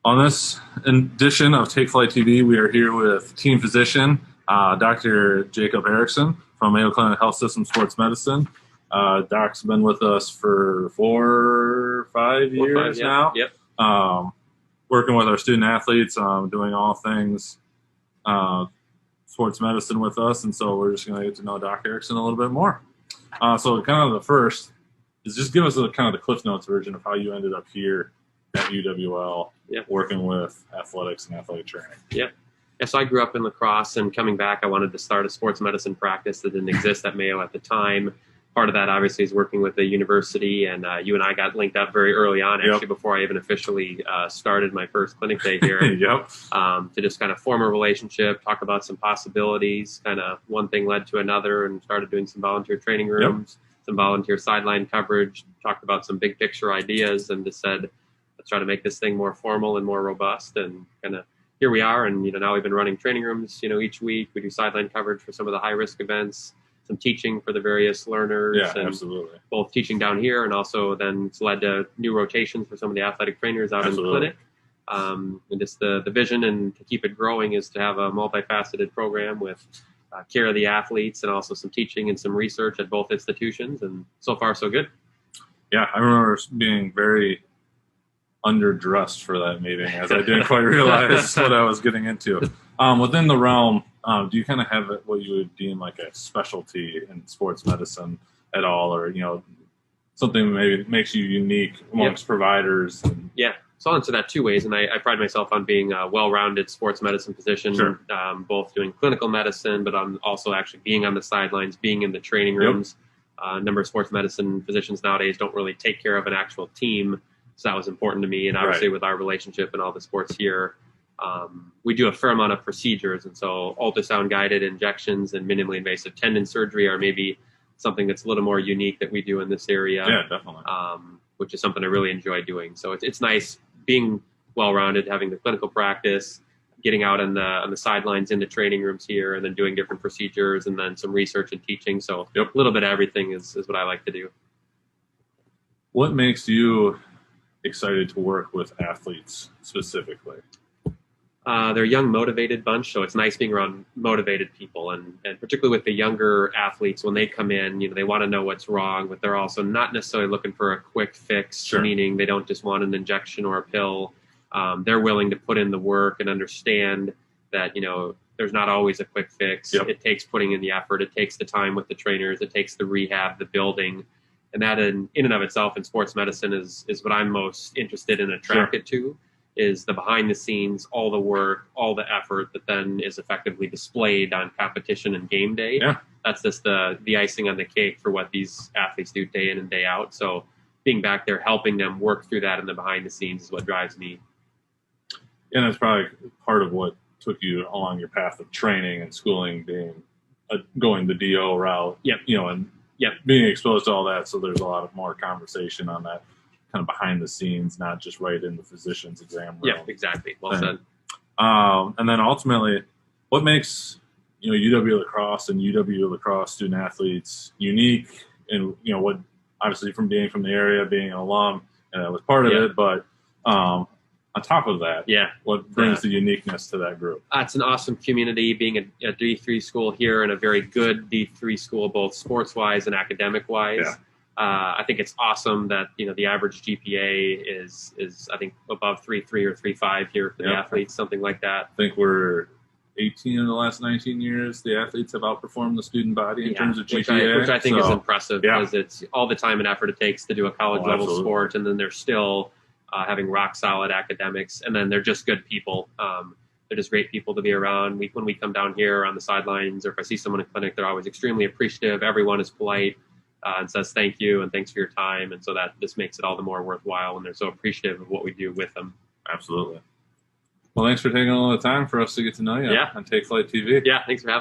On this edition of Take Flight TV, we are here with team physician, Dr. Jacob Erickson from Mayo Clinic Health System Sports Medicine. Doc's been with us for 4 or 5 years now. Yep. Working with our student athletes, doing all things sports medicine with us, and so we're just going to get to know Doc Erickson a little bit more. So kind of the first is just give us kind of the Cliff Notes version of how you ended up here at UWL, working with athletics and athletic training. Yeah, so I grew up in Lacrosse, and coming back, I wanted to start a sports medicine practice that didn't exist at Mayo at the time. Part of that, obviously, is working with the university, and you and I got linked up very early on, actually, before I even officially started my first clinic day here. To just kind of form a relationship, talk about some possibilities. Kind of one thing led to another, and started doing some volunteer training rooms, some volunteer sideline coverage, talked about some big picture ideas, and just said, let's try to make this thing more formal and more robust. And kind of here we are, and now we've been running training rooms, each week. We do sideline coverage for some of the high risk events, some teaching for the various learners, absolutely. Both teaching down here, and also then it's led to new rotations for some of the athletic trainers out in the clinic. And just the vision, and to keep it growing, is to have a multifaceted program with care of the athletes, and also some teaching and some research at both institutions. And so far, so good. Yeah, I remember being very underdressed for that meeting, as I didn't quite realize what I was getting into. Within the realm, do you kind of have what you would deem like a specialty in sports medicine at all, or something maybe makes you unique amongst providers? So I'll answer that two ways, and I pride myself on being a well-rounded sports medicine physician, both doing clinical medicine, but I'm also actually being on the sidelines, being in the training rooms. A number of sports medicine physicians nowadays don't really take care of an actual team, so that was important to me. And obviously with our relationship and all the sports here, we do a fair amount of procedures, and so ultrasound-guided injections and minimally invasive tendon surgery are maybe something that's a little more unique that we do in this area. Yeah, definitely. Which is something I really enjoy doing. So it's nice being well-rounded, having the clinical practice, getting out on the sidelines in the training rooms here, and then doing different procedures, and then some research and teaching. So a little bit of everything is what I like to do. What makes you excited to work with athletes specifically? They're a young, motivated bunch, so it's nice being around motivated people, and particularly with the younger athletes, when they come in, they want to know what's wrong, but they're also not necessarily looking for a quick fix, meaning they don't just want an injection or a pill. They're willing to put in the work and understand that, there's not always a quick fix. It takes putting in the effort. It takes the time with the trainers. It takes the rehab, the building. And that in and of itself in sports medicine is what I'm most interested in, attracted to, is the behind the scenes, all the work, all the effort that then is effectively displayed on competition and game day. That's just the icing on the cake for what these athletes do day in and day out. So being back there, helping them work through that in the behind the scenes is what drives me. And that's probably part of what took you along your path of training and schooling, being going the DO route, and being exposed to all that. So there's a lot of more conversation on that kind of behind the scenes, not just right in the physician's exam room. Yeah, exactly. Well said. And then ultimately, what makes UW Lacrosse and UW Lacrosse student athletes unique? And what, obviously from being from the area, being an alum, and that was part of it, but on top of that, what brings the uniqueness to that group? It's an awesome community, being a D3 school here, and a very good D3 school, both sports-wise and academic-wise. I think it's awesome that the average GPA is I think above 3.3 or 3.5 here for the athletes, something like that. I think we're 18 of the last 19 years the athletes have outperformed the student body in terms of GPA, which I think is impressive, because it's all the time and effort it takes to do a college level sport, and then they're still having rock solid academics, and then they're just good people. They're just great people to be around. When we come down here on the sidelines, or if I see someone in clinic, they're always extremely appreciative. Everyone is polite. And says thank you and thanks for your time, and so that this makes it all the more worthwhile when they're so appreciative of what we do with them. Absolutely. Well, thanks for taking all the time for us to get to know you on Take Flight TV. Yeah, thanks for having me.